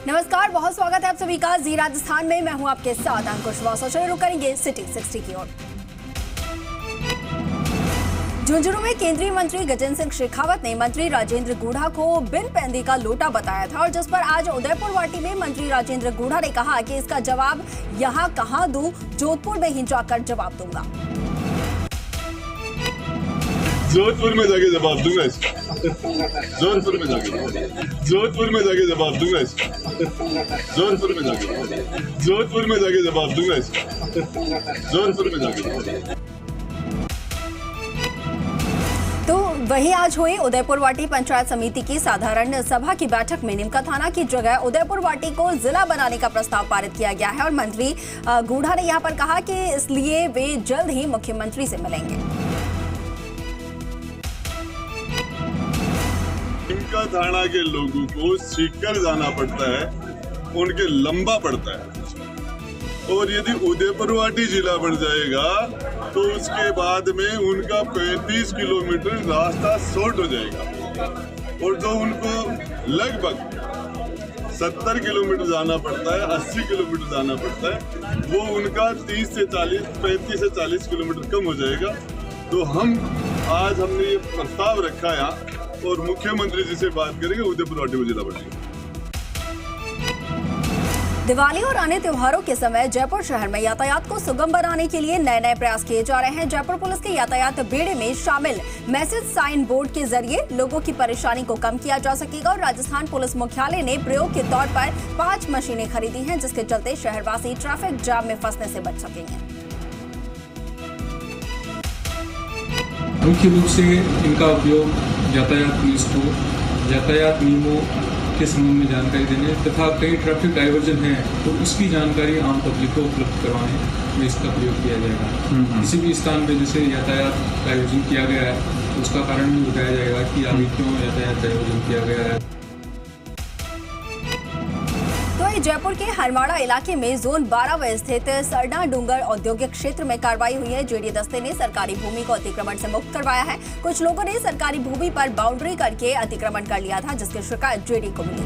नमस्कार, बहुत स्वागत है आप सभी का जी राजस्थान में। मैं हूं आपके साथ अंकुश वासो। चलिए रुक करेंगे सिटी 60 की ओर। झुंझुनू में केंद्रीय मंत्री गजेंद्र सिंह शेखावत ने मंत्री राजेंद्र गुढ़ा को बिन पैंदी का लोटा बताया था, और जिस पर आज उदयपुर वाटी में मंत्री राजेंद्र गुढ़ा ने कहा कि इसका जवाब यहां कहां दूं, जोधपुर में ही जाकर जवाब दूंगा। जोधपुर में जाके जवाब दूंगा इसका। जोधपुर में जाके जवाब दूंगा इसका। जोधपुर में जाके जवाब दूंगा इसका। जोधपुर में जाके। तो वहीं आज हुई उदयपुर वाटी पंचायत समिति की साधारण सभा की बैठक में निमका थाना की जगह उदयपुर वाटी को जिला बनाने का प्रस्ताव पारित किया गया है, और मंत्री गुढ़ा ने यहां पर कहा कि इसलिए वे जल्द ही मुख्यमंत्री से मिलेंगे। निमका थाना के लोगों को सीकर जाना पड़ता है, उनके लंबा पड़ता है, और यदि उदयपुर वाटी जिला बन जाएगा तो उसके बाद में उनका 35 किलोमीटर रास्ता शॉर्ट हो जाएगा, और जो उनको लगभग 70 किलोमीटर जाना पड़ता है, 80 किलोमीटर जाना पड़ता है, वो उनका 35 से 40 किलोमीटर कम हो जाएगा। तो हमने ये प्रस्ताव रखा है और मुख्यमंत्री जी से बात करेंगे, उदयपुर वाटी में जिला बढ़ेगा। दिवाली और अन्य त्योहारों के समय जयपुर शहर में यातायात को सुगम बनाने के लिए नए प्रयास किए जा रहे हैं। जयपुर पुलिस के यातायात बेड़े में शामिल मैसेज साइन बोर्ड के जरिए लोगों की परेशानी को कम किया जा सकेगा, और राजस्थान पुलिस मुख्यालय ने प्रयोग के तौर पर 5 मशीनें खरीदी हैं, जिसके चलते शहरवासी ट्रैफिक जाम में फंसने से बच सकेंगे। मुख्य रूप से इनका उपयोग यातायात पुलिस को यातायात नियमों के संबंध में जानकारी देने तथा कई ट्रैफिक डाइवर्जन हैं तो उसकी जानकारी आम पब्लिक को उपलब्ध करवाने में इसका प्रयोग किया जाएगा। किसी भी स्थान पर जैसे यातायात डाइवर्जन किया गया है तो उसका कारण भी बताया जाएगा कि आगे क्यों यातायात डाइवर्जन किया गया है। जयपुर के हरमाड़ा इलाके में जोन 12 में स्थित सरना डूंगर औद्योगिक क्षेत्र में कार्रवाई हुई है। जेडी दस्ते ने सरकारी भूमि को अतिक्रमण से मुक्त करवाया है। कुछ लोगों ने सरकारी भूमि पर बाउंड्री करके अतिक्रमण कर लिया था, जिसकी शिकायत जेडी को मिली।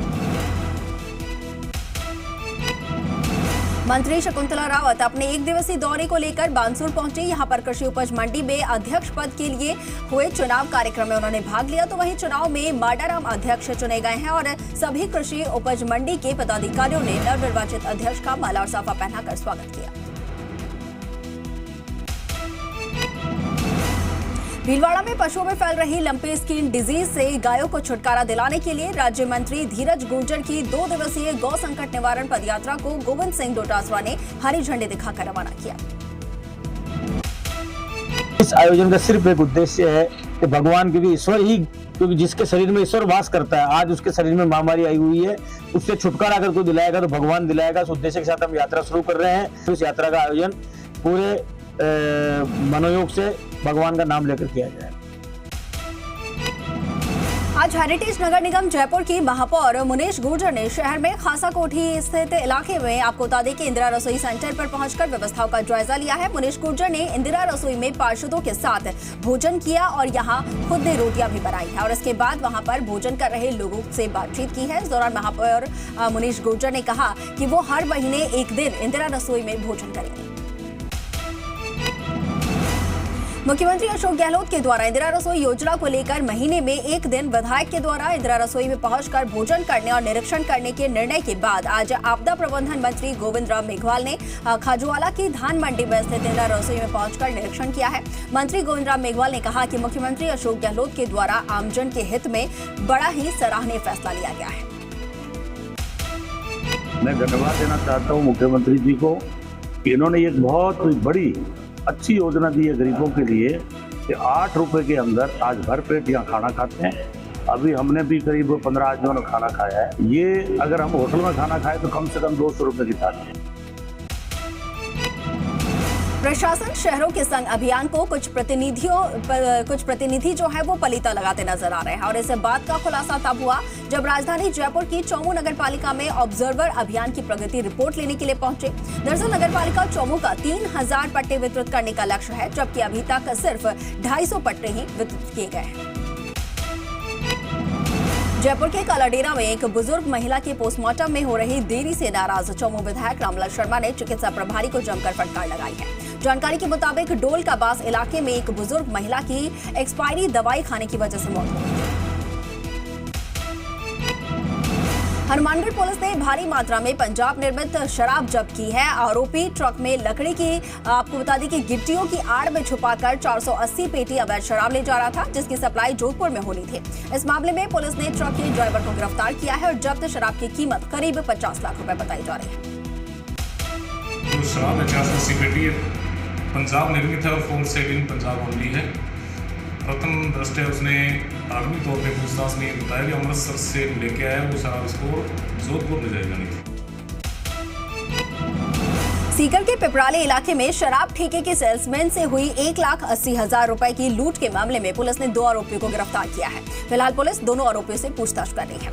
मंत्री शकुंतला रावत अपने 1 दिवसीय दौरे को लेकर बानसूर पहुंची। यहां पर कृषि उपज मंडी में अध्यक्ष पद के लिए हुए चुनाव कार्यक्रम में उन्होंने भाग लिया। तो वहीं चुनाव में माडाराम अध्यक्ष चुने गए हैं, और सभी कृषि उपज मंडी के पदाधिकारियों ने नवनिर्वाचित अध्यक्ष का माला और साफा पहनाकर स्वागत किया। भीलवाड़ा में पशुओं में फैल रही लंपी स्किन डिजीज से गायों को छुटकारा दिलाने के लिए राज्य मंत्री धीरज गुर्जर की 2 दिवसीय गौ संकट निवारण पदयात्रा को गोविंद सिंह डोटासरा ने हरी झंडी दिखाकर रवाना किया। इस आयोजन का सिर्फ एक उद्देश्य है कि भगवान की भी ईश्वर ही, क्योंकि जिसके शरीर में ईश्वर वास करता है, आज उसके शरीर में महामारी आई हुई है, उससे छुटकारा अगर कोई दिलाएगा तो भगवान दिलाएगा। इस उद्देश्य के साथ हम यात्रा शुरू कर रहे हैं। इस यात्रा का आयोजन पूरे मनोयोग से भगवान का नाम लेकर किया जाए। आज हेरिटेज नगर निगम जयपुर की महापौर मुनीश गुर्जर ने शहर में खासा कोठी स्थित इलाके में आपको बता दें कि इंदिरा रसोई सेंटर पर पहुंचकर व्यवस्थाओं का जायजा लिया है। मुनीश गुर्जर ने इंदिरा रसोई में पार्षदों के साथ भोजन किया और यहां खुद ने रोटियां भी बनाई है, और इसके बाद वहां पर भोजन कर रहे लोगों से बातचीत की है। इस दौरान महापौर मुनीश गुर्जर ने कहा कि वो हर महीने एक दिन इंदिरा रसोई में भोजन करेंगे। मुख्यमंत्री अशोक गहलोत के द्वारा इंदिरा रसोई योजना को लेकर महीने में एक दिन विधायक के द्वारा इंदिरा रसोई में पहुंचकर भोजन करने और निरीक्षण करने के निर्णय के बाद आज आपदा प्रबंधन मंत्री गोविंद राम मेघवाल ने खाजुवाला की धान मंडी में स्थित इंदिरा रसोई में पहुंचकर निरीक्षण किया है। मंत्री गोविंद राम मेघवाल ने कहा कि मुख्यमंत्री अशोक गहलोत के द्वारा आमजन के हित में बड़ा ही सराहनीय फैसला लिया गया है। मैं धन्यवाद देना चाहता हूँ मुख्यमंत्री जी को कि इन्होंने एक बहुत बड़ी अच्छी योजना दी है गरीबों के लिए कि 8 रुपए के अंदर आज भर पेट यहाँ खाना खाते हैं। अभी हमने भी करीब 15 आदमियों ने खाना खाया है। ये अगर हम होटल में खाना खाए तो कम से कम 200 रुपए की थाली है। प्रशासन शहरों के संग अभियान को कुछ प्रतिनिधि जो है वो पलीता लगाते नजर आ रहे हैं, और इस बात का खुलासा तब हुआ जब राजधानी जयपुर की चौमू नगर पालिका में ऑब्जर्वर अभियान की प्रगति रिपोर्ट लेने के लिए पहुंचे। दरअसल नगर पालिका चौमू का 3000 पट्टे वितरित करने का लक्ष्य है, जबकि अभी तक सिर्फ 250 पट्टे ही वितरित किए गए हैं। जयपुर के कालाडेरा में एक बुजुर्ग महिला के पोस्टमार्टम में हो रही देरी से नाराज चौमू विधायक रामलाल शर्मा ने चिकित्सा प्रभारी को जमकर फटकार लगाई है। जानकारी के मुताबिक डोल का बास इलाके में एक बुजुर्ग महिला की एक्सपायरी दवाई खाने की वजह से मौत हो गई। हनुमानगढ़ पुलिस ने भारी मात्रा में पंजाब निर्मित शराब जब्त की है। आरोपी ट्रक में लकड़ी की आपको बता दें कि गिट्टियों की आड़ में छुपाकर 480 पेटी अवैध शराब ले जा रहा था, जिसकी सप्लाई जोधपुर में होनी थी। इस मामले में पुलिस ने ट्रक के ड्राइवर को गिरफ्तार किया है और जब्त शराब की कीमत करीब 50 लाख रुपए बताई जा रही है। जो शराब है 480 पेटी पंजाब निर्मित है और फोर सेल इन पंजाब ओनली है। प्रथम दृष्टया उसने आगामी तौर पर पूछताछ में बताया कि अमृतसर से लेके आया वो शराब इसको जोधपुर ले जाएगा नहीं। सीकर के पिपराली इलाके में शराब ठेके के सेल्समैन से हुई 1,80,000 रुपए की लूट के मामले में पुलिस ने 2 आरोपियों को गिरफ्तार किया है। फिलहाल पुलिस दोनों आरोपियों से पूछताछ कर रही है।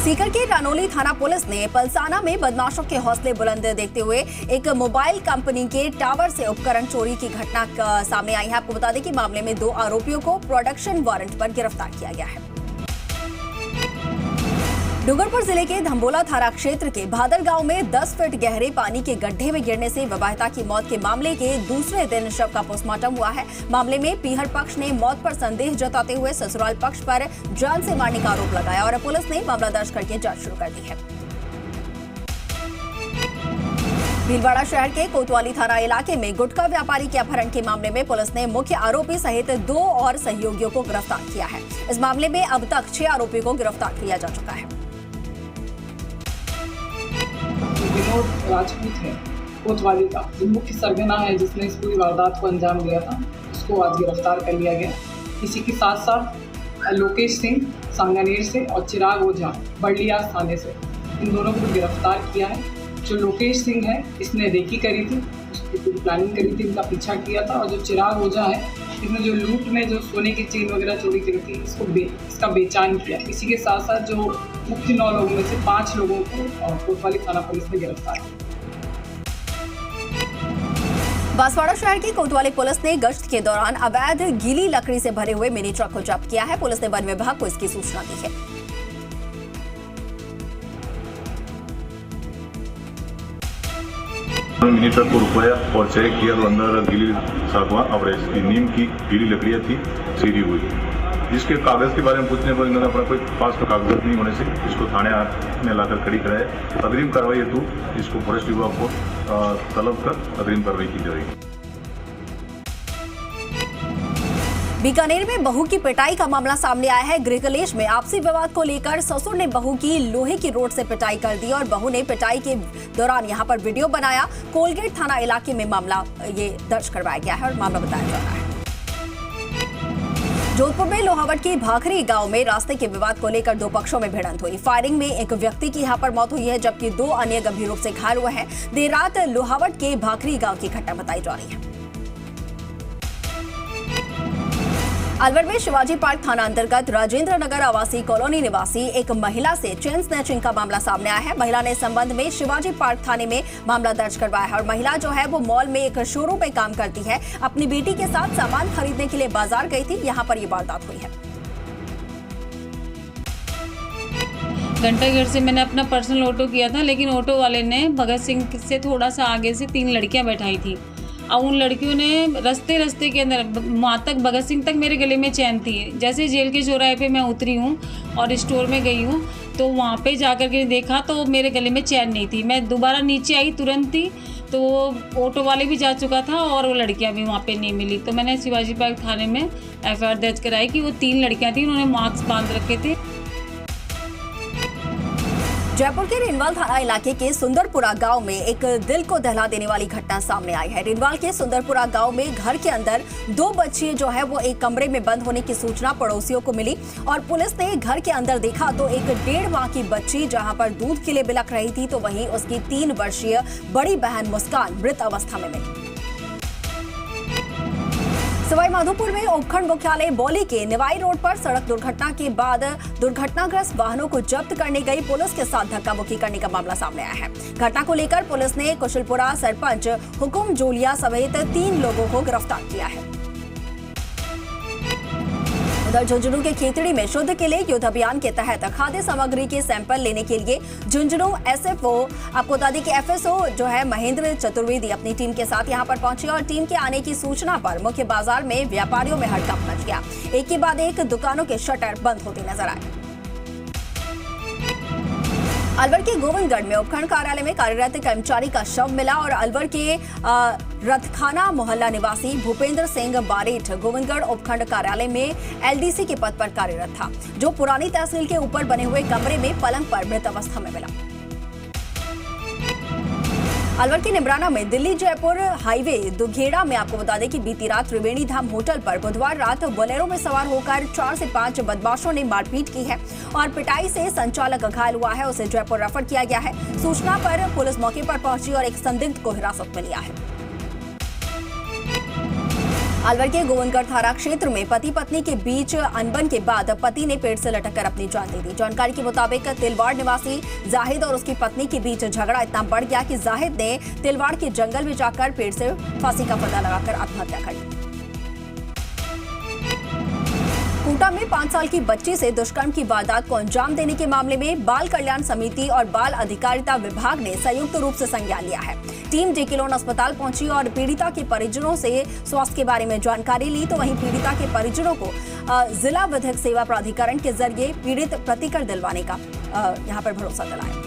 सीकर के रानोली थाना पुलिस ने पलसाना में बदमाशों के हौसले बुलंद देखते हुए एक मोबाइल कंपनी के टावर से उपकरण चोरी की घटना सामने आई है। आपको बता दें कि मामले में 2 आरोपियों को प्रोडक्शन वारंट पर गिरफ्तार किया गया है। डूंगरपुर जिले के धम्बोला थाना क्षेत्र के भादर गांव में 10 फीट गहरे पानी के गड्ढे में गिरने से विवाहिता की मौत के मामले के दूसरे दिन शव का पोस्टमार्टम हुआ है। मामले में पीहर पक्ष ने मौत पर संदेह जताते हुए ससुराल पक्ष पर जान से मारने का आरोप लगाया और पुलिस ने मामला दर्ज करके जांच शुरू कर दी है। भीलवाड़ा शहर के कोतवाली थाना इलाके में गुटखा व्यापारी के अपहरण के मामले में पुलिस ने मुख्य आरोपी सहित 2 और सहयोगियों को गिरफ्तार किया है। इस मामले में अब तक 6 आरोपियों को गिरफ्तार किया जा चुका है। विनोद राजपूत है कोतवाली का, जो मुख्य सरगना है जिसने इस पूरी वारदात को अंजाम दिया था, उसको आज गिरफ्तार कर लिया गया। इसी के साथ साथ लोकेश सिंह सांगानेर से और चिराग ओझा बड़लियास थाने से, इन दोनों को गिरफ्तार किया है। जो लोकेश सिंह है इसने रेकी करी थी, उसकी पूरी प्लानिंग करी थी, इनका पीछा किया था। और जो चिराग ओझा है इसने जो लूट में जो सोने की चेन वगैरह चोरी करी थी इसका बेचान किया। इसी के साथ साथ जो मुख्य 9 लोगों में से 5 लोगों को कोतवाली थाना पुलिस ने गिरफ्तार किया। बांसवाड़ा शहर की कोतवाली पुलिस ने गश्त के दौरान अवैध गीली लकड़ी से भरे हुए मिनी ट्रक को जब्त किया है। पुलिस ने वन विभाग को इसकी सूचना दी है। मिनी ट्रक को रुकवाया और चेक किया तो अंदर गीली सागवान और इसकी नीम की गीली लकड़ियाँ थी सीधी हुई, जिसके कागज के बारे में पूछने पर इन्होंने अपना कोई पास का कागज नहीं होने से इसको थाने में लाकर खड़ी कराया। अग्रिम कार्रवाई हेतु इसको फॉरेस्ट विभाग को तलब कर अग्रिम कार्रवाई की जाएगी। बीकानेर में बहू की पिटाई का मामला सामने आया है। गृह कलेश में आपसी विवाद को लेकर ससुर ने बहू की लोहे की रोड से पिटाई कर दी और बहू ने पिटाई के दौरान यहां पर वीडियो बनाया। कोलगेट थाना इलाके में मामला ये दर्ज करवाया गया है और मामला बताया जा रहा है। जोधपुर में लोहावट की भाखरी गांव में रास्ते के विवाद को लेकर 2 पक्षों में भिड़ंत हुई। फायरिंग में एक व्यक्ति की यहां पर मौत हुई है, जबकि 2 अन्य गंभीर रूप से घायल हुए हैं। देर रात लोहावट के भाखरी गांव की घटना बताई जा रही है। अलवर में शिवाजी पार्क थाना अंतर्गत राजेंद्र नगर आवासीय कॉलोनी निवासी एक महिला से चेन स्नैचिंग का मामला सामने आया है। महिला ने इस संबंध में शिवाजी पार्क थाने में मामला दर्ज करवाया है और महिला जो है वो मॉल में एक शोरूम में काम करती है। अपनी बेटी के साथ सामान खरीदने के लिए बाजार गई थी, यहाँ पर ये वारदात हुई है। घंटाघर से मैंने अपना पर्सनल ऑटो किया था, लेकिन ऑटो वाले ने भगत सिंह से थोड़ा सा आगे से 3 लड़कियां बैठाई थी और उन लड़कियों ने रास्ते के अंदर वहाँ तक भगत सिंह तक मेरे गले में चैन थी। जैसे जेल के चौराहे पे मैं उतरी हूँ और स्टोर में गई हूँ तो वहाँ पे जाकर के देखा तो मेरे गले में चैन नहीं थी। मैं दोबारा नीचे आई तुरंत ही तो ऑटो वाले भी जा चुका था और वो लड़कियाँ भी वहाँ पे नहीं मिली। तो मैंने शिवाजी पार्क थाने में FIR दर्ज कराई कि वो 3 लड़कियाँ थी, उन्होंने मास्क बांध रखे थे। जयपुर के रेनवाल थाना इलाके के सुंदरपुरा गांव में एक दिल को दहला देने वाली घटना सामने आई है। रेनवाल के सुंदरपुरा गांव में घर के अंदर 2 बच्चियां जो है वो एक कमरे में बंद होने की सूचना पड़ोसियों को मिली और पुलिस ने घर के अंदर देखा तो एक 1.5 माह की बच्ची जहां पर दूध के लिए बिलख रही थी, तो वहीं उसकी 3 वर्षीय बड़ी बहन मुस्कान मृत अवस्था में मिली। सवाई माधोपुर में उपखंड मुख्यालय बौली के निवाई रोड पर सड़क दुर्घटना के बाद दुर्घटनाग्रस्त वाहनों को जब्त करने गई पुलिस के साथ धक्का मुक्की करने का मामला सामने आया है। घटना को लेकर पुलिस ने कुशलपुरा सरपंच हुकुम जोलिया समेत 3 लोगों को गिरफ्तार किया है। उधर झुंझुनू के खेतड़ी में शुद्ध के लिए युद्ध अभियान के तहत खाद्य सामग्री के सैंपल लेने के लिए झुंझुनू एसएफओ, आपको बता दें कि एफएसओ जो है महेंद्र चतुर्वेदी अपनी टीम के साथ यहां पर पहुंचे और टीम के आने की सूचना पर मुख्य बाजार में व्यापारियों में हड़कंप मच गया। एक के बाद एक दुकानों के शटर बंद होते नजर आए। अलवर के गोविंदगढ़ में उपखंड कार्यालय में कार्यरत कर्मचारी का शव मिला और अलवर के रथखाना मोहल्ला निवासी भूपेंद्र सिंह बारेठ गोविंदगढ़ उपखंड कार्यालय में एलडीसी के पद पर कार्यरत था, जो पुरानी तहसील के ऊपर बने हुए कमरे में पलंग पर मृत अवस्था में मिला। अलवर के निमराना में दिल्ली जयपुर हाईवे दुघेड़ा में आपको बता दें कि बीती रात त्रिवेणी धाम होटल पर बुधवार रात बोलेरो में सवार होकर 4 से 5 बदमाशों ने मारपीट की है और पिटाई से संचालक घायल हुआ है, उसे जयपुर रेफर किया गया है। सूचना पर पुलिस मौके पर पहुंची और एक संदिग्ध को हिरासत में लिया है। अलवर के गोविंदगढ़ थाना क्षेत्र में पति पत्नी के बीच अनबन के बाद पति ने पेड़ से लटककर अपनी जान दे दी। जानकारी के मुताबिक तिलवाड़ निवासी जाहिद और उसकी पत्नी के बीच झगड़ा इतना बढ़ गया कि जाहिद ने तिलवाड़ के जंगल में जाकर पेड़ से फांसी का फंदा लगाकर आत्महत्या कर ली। कोटा में 5 साल की बच्ची से दुष्कर्म की वारदात को अंजाम देने के मामले में बाल कल्याण समिति और बाल अधिकारिता विभाग ने संयुक्त रूप से संज्ञान लिया है। टीम जेके लोन अस्पताल पहुंची और पीड़िता के परिजनों से स्वास्थ्य के बारे में जानकारी ली, तो वहीं पीड़िता के परिजनों को जिला विधिक सेवा प्राधिकरण के जरिए पीड़ित प्रतिकर दिलवाने का यहां पर भरोसा दिलाया।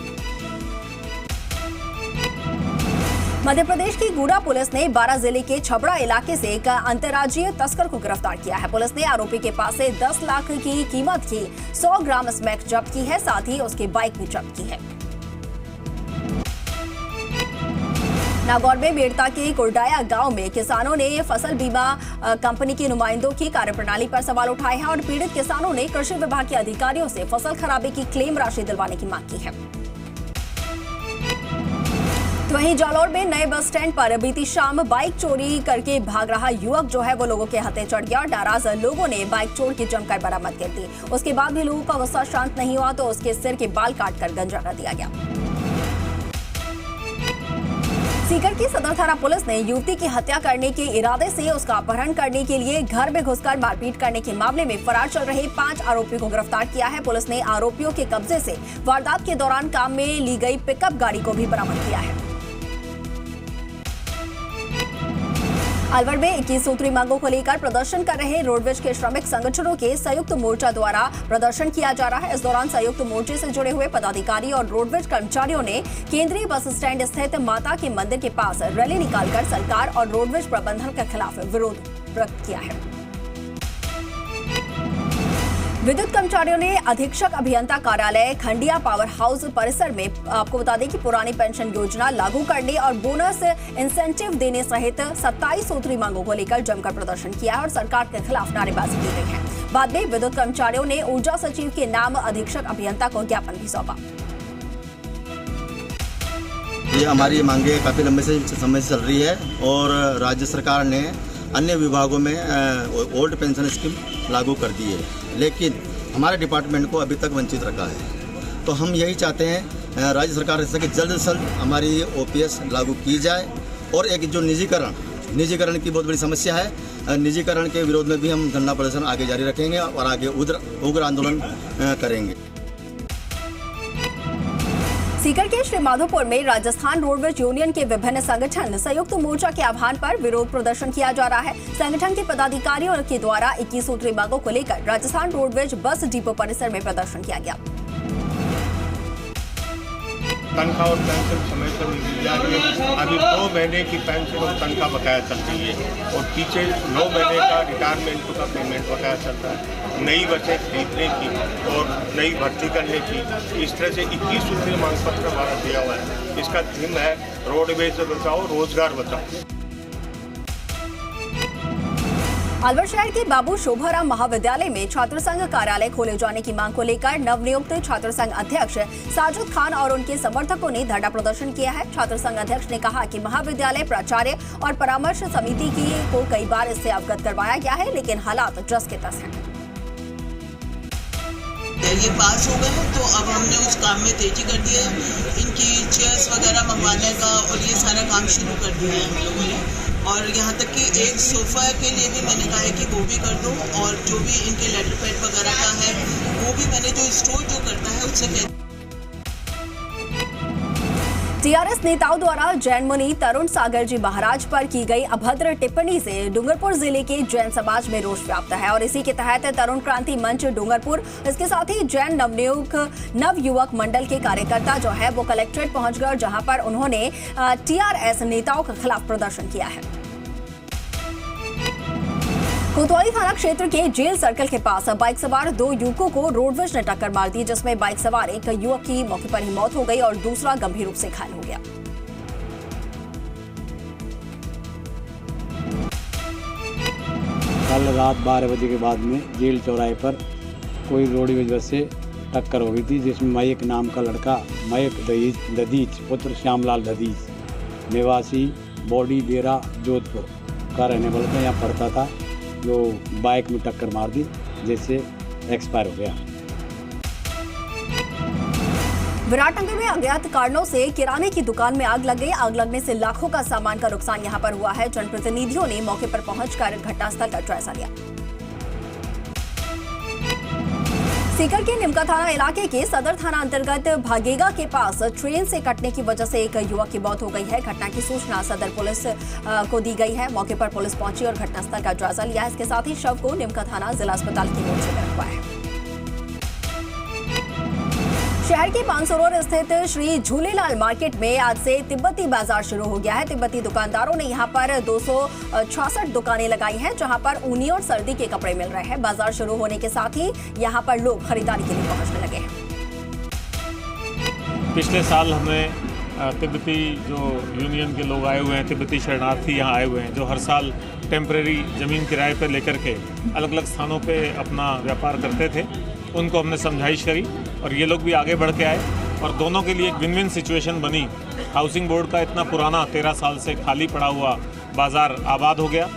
मध्य प्रदेश की गूड़ा पुलिस ने 12 जिले के छबड़ा इलाके से एक अंतर्राज्यीय तस्कर को गिरफ्तार किया है। पुलिस ने आरोपी के पास से 10 लाख की कीमत की 100 ग्राम स्मैक जब्त की है, साथ ही उसकी बाइक भी जब्त की है। नागौर में बेड़ता के कुरडाया गांव में किसानों ने फसल बीमा कंपनी के नुमाइंदों की कार्यप्रणाली पर सवाल उठाए हैं और पीड़ित किसानों ने कृषि विभाग के अधिकारियों से फसल खराबे की क्लेम राशि दिलवाने की मांग की है। तो वहीं जालौर में नए बस स्टैंड पर बीती शाम बाइक चोरी करके भाग रहा युवक जो है वो लोगों के हाथे चढ़ गया और नाराज लोगों ने बाइक चोर के जमकर बरामद कर दी। उसके बाद भी लोगों का गुस्सा शांत नहीं हुआ तो उसके सिर के बाल काटकर गंजा कर दिया गया। सीकर की सदर थाना पुलिस ने युवती की हत्या करने के इरादे से उसका अपहरण करने के लिए घर में घुसकर मारपीट करने के मामले में फरार चल रहे 5 आरोपियों को गिरफ्तार किया है। पुलिस ने आरोपियों के कब्जे से वारदात के दौरान काम में ली गई पिकअप गाड़ी को भी बरामद किया है। अलवर में 21 सूत्री मांगों को लेकर प्रदर्शन कर रहे रोडवेज के श्रमिक संगठनों के संयुक्त मोर्चा द्वारा प्रदर्शन किया जा रहा है। इस दौरान संयुक्त मोर्चे से जुड़े हुए पदाधिकारी और रोडवेज कर्मचारियों ने केंद्रीय बस स्टैंड स्थित माता के मंदिर के पास रैली निकालकर सरकार और रोडवेज प्रबंधन के खिलाफ विरोध व्यक्त किया है। विद्युत कर्मचारियों ने अधीक्षक अभियंता कार्यालय खंडिया पावर हाउस परिसर में आपको बता दें कि पुरानी पेंशन योजना लागू करने और बोनस इंसेंटिव देने सहित 27 सूत्री मांगों को लेकर जमकर प्रदर्शन किया और सरकार के खिलाफ नारेबाजी की गई है। बाद में विद्युत कर्मचारियों ने ऊर्जा सचिव के नाम अधीक्षक अभियंता को ज्ञापन भी सौंपा। ये हमारी मांगे काफी लंबे समय से चल रही है और राज्य सरकार ने अन्य विभागों में ओल्ड पेंशन स्कीम लागू कर दी है, लेकिन हमारे डिपार्टमेंट को अभी तक वंचित रखा है। तो हम यही चाहते हैं राज्य सरकार से कि जल्द से जल्द हमारी ओपीएस लागू की जाए और एक जो निजीकरण की बहुत बड़ी समस्या है, निजीकरण के विरोध में भी हम धरना प्रदर्शन आगे जारी रखेंगे और आगे उग्र आंदोलन करेंगे। सीकर के श्री माधोपुर में राजस्थान रोडवेज यूनियन के विभिन्न संगठन संयुक्त मोर्चा के आह्वान पर विरोध प्रदर्शन किया जा रहा है। संगठन के पदाधिकारियों के द्वारा 21 सूत्री मांगों को लेकर राजस्थान रोडवेज बस डिपो परिसर में प्रदर्शन किया गया। तनख्वाह और पेंशन समय पर मिल जा रही है। अभी 2 महीने की पेंशन और तनख्वाह बकाया चल रही है और पीछे 9 महीने का रिटायरमेंट का पेमेंट बकाया चल रहा है। नई बसें खरीदने की और नई भर्ती करने की, इस तरह से 21 सूत्री मांग पत्र हमारा दिया हुआ है। इसका थीम है रोडवेज बचाओ रोजगार बचाओ। अलवर शहर के बाबू शोभाराम महाविद्यालय में छात्र संघ कार्यालय खोले जाने की मांग को लेकर नवनियुक्त छात्र संघ अध्यक्ष साजिद खान और उनके समर्थकों ने धरना प्रदर्शन किया है। छात्र संघ अध्यक्ष ने कहा कि महाविद्यालय प्राचार्य और परामर्श समिति को कई बार इससे अवगत करवाया गया है, लेकिन हालात जस के तस हैं। ये पास हो गए हैं तो अब हमने उस काम में तेजी कर दी है। इनकी चेयर्स वगैरह मंगवाने का और ये सारा काम शुरू कर दिया है हम लोगों ने। और यहाँ तक कि एक सोफ़ा के लिए भी मैंने कहा है कि वो भी कर दो, और जो भी इनके लेटर पैड वगैरह का है वो भी मैंने जो स्टोर जो करता है उससे कह। टीआरएस नेताओं द्वारा जैन मुनि तरुण सागर जी महाराज पर की गई अभद्र टिप्पणी से डूंगरपुर जिले के जैन समाज में रोष व्याप्त है और इसी के तहत तरुण क्रांति मंच डूंगरपुर, इसके साथ ही जैन नवयुवक मंडल के कार्यकर्ता जो है वो कलेक्ट्रेट पहुंच गए, जहां पर उन्होंने टीआरएस नेताओं के खिलाफ प्रदर्शन किया है। कोतवाली थाना क्षेत्र के जेल सर्कल के पास बाइक सवार 2 युवकों को रोडवेज ने टक्कर मार दी, जिसमें बाइक सवार एक युवक की मौके पर ही मौत हो गई और दूसरा गंभीर रूप से घायल हो गया। कल रात 12 बजे के बाद में जेल चौराहे पर कोई रोडवेज बस से टक्कर हो गई थी, जिसमें मयक नाम का लड़का मयक ददीज पुत्र श्यामलाल ददीज निवासी बॉडी डेरा जोधपुर का रहने वाला था, यहाँ पढ़ता था, जो बाइक में टक्कर मार दी जिससे एक्सपायर हो गया। विराटनगर में अज्ञात कारणों से किराने की दुकान में आग लग गई। आग लगने से लाखों का सामान का नुकसान यहां पर हुआ है। जनप्रतिनिधियों ने मौके पर पहुंचकर घटनास्थल का जायजा लिया। सीकर के निमका थाना इलाके के सदर थाना अंतर्गत भागेगा के पास ट्रेन से कटने की वजह से एक युवक की मौत हो गई है। घटना की सूचना सदर पुलिस को दी गई है। मौके पर पुलिस पहुंची और घटनास्थल का जायजा लिया है। इसके साथ ही शव को निमका थाना जिला अस्पताल की मोर्चे में रखवाया है। शहर के बांसरोर स्थित श्री झूलेलाल मार्केट में आज से तिब्बती बाजार शुरू हो गया है। तिब्बती दुकानदारों ने यहां पर 266 दुकानें लगाई हैं, जहां पर ऊनी और सर्दी के कपड़े मिल रहे हैं। बाजार शुरू होने के साथ ही यहां पर लोग खरीदारी के लिए पहुंचने लगे हैं। पिछले साल हमें तिब्बती जो यूनियन के लोग आए हुए हैं, तिब्बती शरणार्थी यहाँ आए हुए हैं, जो हर साल टेम्परेरी ज़मीन किराए पर लेकर के अलग अलग स्थानों पे अपना व्यापार करते थे, उनको हमने समझाइश करी और ये लोग भी आगे बढ़ के आए और दोनों के लिए एक विन विन सिचुएशन बनी। हाउसिंग बोर्ड का इतना पुराना 13 साल से खाली पड़ा हुआ बाजार आबाद हो गया।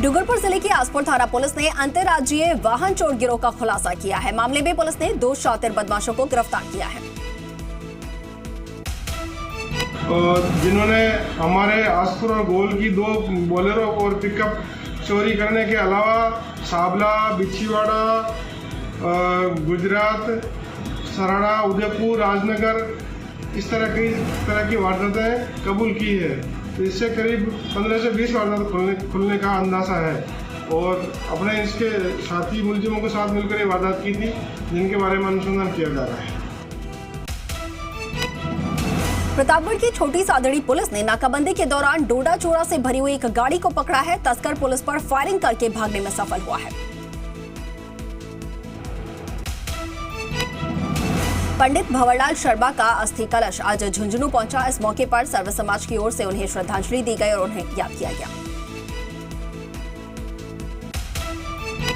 डूंगरपुर जिले की आसपुर थाना पुलिस ने अंतर्राज्यीय वाहन चोर गिरोह का खुलासा किया है। मामले में पुलिस ने 2 शातिर बदमाशों को गिरफ्तार किया है, जिन्होंने हमारे आसपुर और गोल की 2 बोलेरो और पिकअप चोरी करने के अलावा साबला, बिछीवाड़ा, गुजरात, सराड़ा, उदयपुर, राजनगर इस तरह की वारदातें कबूल की है। तो इससे करीब 15 से 20 वारदात खुलने का अंदाजा है और अपने इसके साथी मुलजिमों के साथ मिलकर ये वारदात की थी, जिनके बारे में अनुसंधान किया जा रहा है। प्रतापगढ़ की छोटी सादड़ी पुलिस ने नाकाबंदी के दौरान डोडा चोरा से भरी हुई एक गाड़ी को पकड़ा है। तस्कर पुलिस पर फायरिंग करके भागने में सफल हुआ है। पंडित भंवरलाल शर्मा का अस्थि कलश आज झुंझुनू पहुंचा। इस मौके पर सर्व समाज की ओर से उन्हें श्रद्धांजलि दी गई और उन्हें याद किया गया।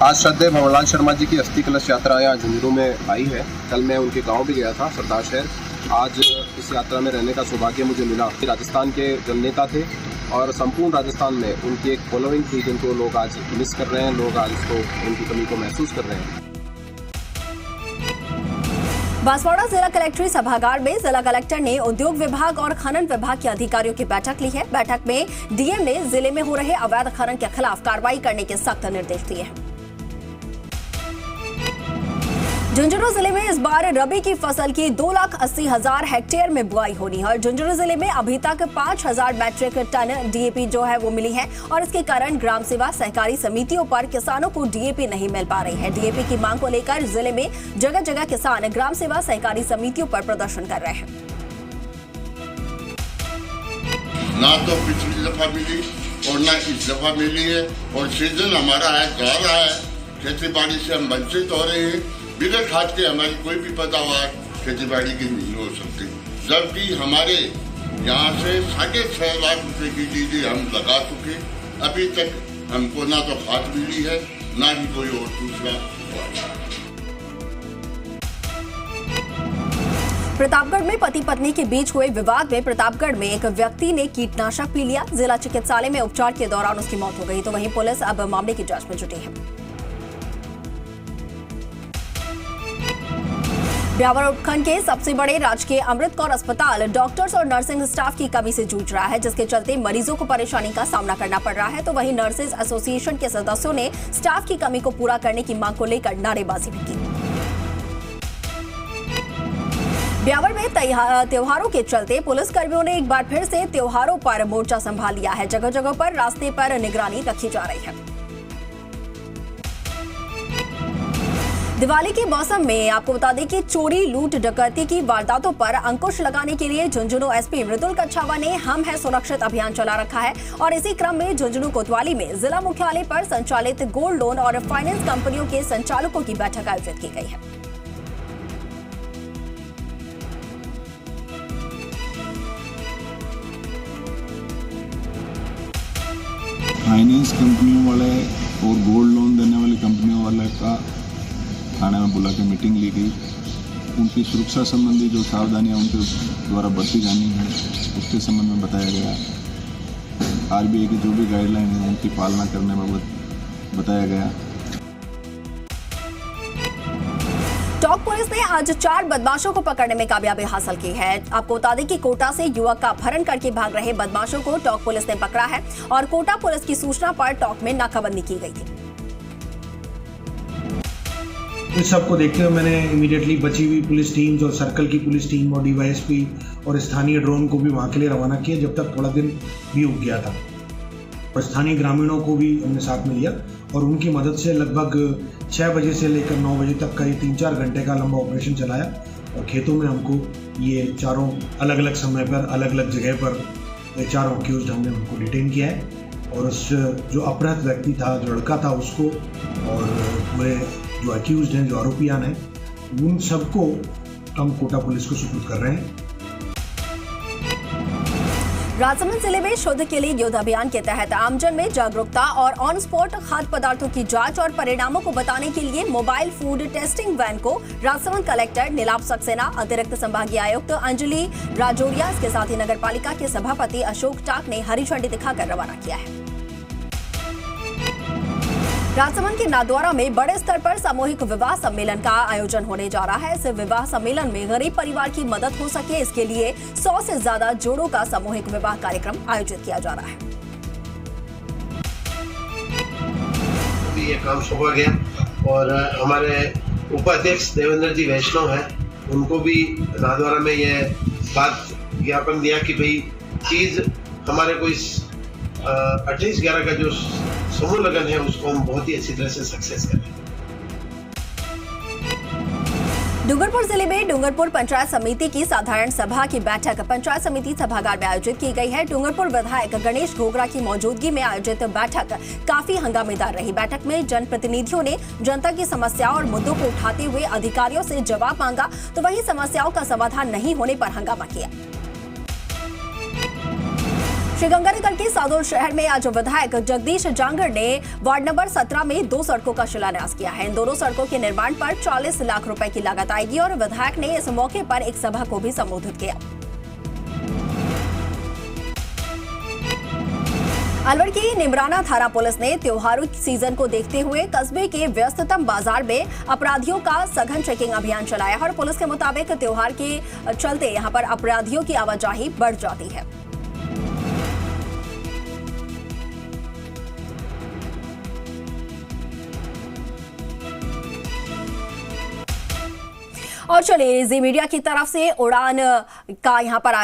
आज श्रद्धेय भंवरलाल शर्मा जी की अस्थि कलश यात्रा यहाँ झुंझुनू में आई है। कल मैं उनके गांव भी गया था, सरदार शहर। आज इस यात्रा में रहने का सौभाग्य मुझे मिला। राजस्थान के जननेता थे और संपूर्ण राजस्थान में उनकी एक फॉलोइंग थी, जिनको लोग आज मिस कर रहे हैं, लोग आज उसको उनकी कमी को महसूस कर रहे हैं। बांसवाड़ा जिला कलेक्ट्री सभागार में जिला कलेक्टर ने उद्योग विभाग और खनन विभाग के अधिकारियों की बैठक ली है। बैठक में डीएम ने जिले में हो रहे अवैध खनन के खिलाफ कार्रवाई करने के सख्त निर्देश दिए हैं। झुंझुनू जिले में इस बार रबी की फसल की 2,80,000 हेक्टेयर में बुआई होनी है और झुंझुनू जिले में अभी तक 5,000 मैट्रिक टन डीएपी जो है वो मिली है और इसके कारण ग्राम सेवा सहकारी समितियों पर किसानों को डीएपी नहीं मिल पा रही है। डीएपी की मांग को लेकर जिले में जगह जगह किसान ग्राम सेवा सहकारी समितियों पर प्रदर्शन कर रहे हैं। ना तो पिछली दफा मिली और ना इस दफा मिली है और सीजन हमारा है, जा रहा है, खेती बाड़ी से हम वंचित हो रहे हैं। बिना खाद के हमारी कोई भी पैदावार खेती बाड़ी की नहीं हो सकती, जबकि हमारे यहाँ से 6.5 लाख रुपए की चीजें हम लगा चुके। अभी तक हमको ना तो खाद मिली है, ना ही कोई और दूसरा। प्रतापगढ़ में पति पत्नी के बीच हुए विवाद में प्रतापगढ़ में एक व्यक्ति ने कीटनाशक पी लिया। जिला चिकित्सालय में उपचार के दौरान उसकी मौत हो गई। तो वहीं पुलिस अब मामले की जांच में जुटी है। ब्यावर उपखंड के सबसे बड़े राजकीय अमृत कौर अस्पताल डॉक्टर्स और नर्सिंग स्टाफ की कमी से जूझ रहा है, जिसके चलते मरीजों को परेशानी का सामना करना पड़ रहा है। तो वहीं नर्सेज एसोसिएशन के सदस्यों ने स्टाफ की कमी को पूरा करने की मांग को लेकर नारेबाजी भी की। ब्यावर में त्योहारों के चलते पुलिस कर्मियों ने एक बार फिर से त्योहारों पर मोर्चा संभाल लिया है। जगह जगह पर रास्ते पर निगरानी रखी जा रही है। दिवाली के मौसम में आपको बता दें कि चोरी, लूट, डकैती की वारदातों पर अंकुश लगाने के लिए झुंझुनू एसपी मृदुल कच्छावा ने हम है सुरक्षित अभियान चला रखा है। और इसी क्रम में झुंझुनू कोतवाली में जिला मुख्यालय पर संचालित गोल्ड लोन और फाइनेंस कंपनियों के संचालकों की बैठक आयोजित की गई है। फाइनेंस कंपनियों वाले और गोल्ड लोन देने वाली कंपनियों वाले का थाने में बुला के मीटिंग ली गई। उनकी सुरक्षा संबंधी जो सावधानियां उनके द्वारा बरती जानी है उसके संबंध में बताया गया। आरबीआई की जो भी गाइडलाइन है उनकी पालना करने बाबत बताया गया। टोंक पुलिस ने आज 4 बदमाशों को पकड़ने में कामयाबी हासिल की है। आपको बता दें कि कोटा से युवक का अपहरण करके भाग रहे बदमाशों को टोंक पुलिस ने पकड़ा है और कोटा पुलिस की सूचना पर टोंक में नाकाबंदी की गई थी। इस सबको देखते हुए मैंने इमीडिएटली बची हुई पुलिस टीम्स और सर्कल की पुलिस टीम और डीवाईएसपी और स्थानीय ड्रोन को भी वहाँ के लिए रवाना किया, जब तक थोड़ा दिन भी उग गया था। और स्थानीय ग्रामीणों को भी हमने साथ में लिया और उनकी मदद से लगभग 6 बजे से लेकर 9 बजे तक का ये 3-4 घंटे का लंबा ऑपरेशन चलाया। और खेतों में हमको ये चारों अलग अलग समय पर अलग अलग जगह पर ये चारों अक्यूज्ड हमने उनको डिटेन किया है। और उस जो अपराध व्यक्ति था, जो लड़का था, उसको और पूरे जो अक्यूज्ड हैं, जो आरोपियान हैं, उन सबको हम कोटा पुलिस को सुपुर्द कर रहे हैं। राजसमंद जिले में शुद्ध के लिए युद्ध अभियान के तहत आमजन में जागरूकता और ऑन स्पॉट खाद्य पदार्थों की जांच और परिणामों को बताने के लिए मोबाइल फूड टेस्टिंग वैन को राजसमंद कलेक्टर नीलाभ सक्सेना, अतिरिक्त संभागीय आयुक्त अंजलि राजौरिया, इसके साथ ही नगर पालिका के सभापति अशोक टाक ने हरी झंडी दिखाकर रवाना किया है। राजसमंद के नाथद्वारा में बड़े स्तर पर सामूहिक विवाह सम्मेलन का आयोजन होने जा रहा है। इस विवाह सम्मेलन में गरीब परिवार की मदद हो सके, इसके लिए 100 से ज्यादा जोड़ों का सामूहिक विवाह कार्यक्रम आयोजित किया जा रहा है। ये काम सौंपा गया और हमारे उपाध्यक्ष देवेंद्र जी वैष्णव हैं, उनको भी नाथद्वारा में ये बात ज्ञापन दिया कि भाई चीज हमारे को इस 28/11 का जो समूह लगन है उसको हम बहुत ही अच्छी तरह से सक्सेस करें। डूंगरपुर जिले में डूंगरपुर पंचायत समिति की साधारण सभा की बैठक पंचायत समिति सभागार में आयोजित की गई है। डूंगरपुर विधायक गणेश घोगरा की मौजूदगी में आयोजित बैठक काफी हंगामेदार रही। बैठक में जनप्रतिनिधियों ने जनता की समस्याओं और मुद्दों को उठाते हुए अधिकारियों से जवाब मांगा, तो वहीं समस्याओं का समाधान नहीं होने पर हंगामा किया। श्रीगंगानगर के सादोल शहर में आज विधायक जगदीश जांगड़ ने वार्ड नंबर 17 में 2 सड़कों का शिलान्यास किया है। इन दोनों सड़कों के निर्माण पर 40 लाख रुपए की लागत आएगी और विधायक ने इस मौके पर एक सभा को भी संबोधित किया। अलवर की निमराना थाना पुलिस ने त्योहारों सीजन को देखते हुए कस्बे के व्यस्ततम बाजार में अपराधियों का सघन चेकिंग अभियान चलाया और पुलिस के मुताबिक त्योहार के चलते यहां पर अपराधियों की आवाजाही बढ़ जाती है। और चलिए जी मीडिया की तरफ से उड़ान का यहां पर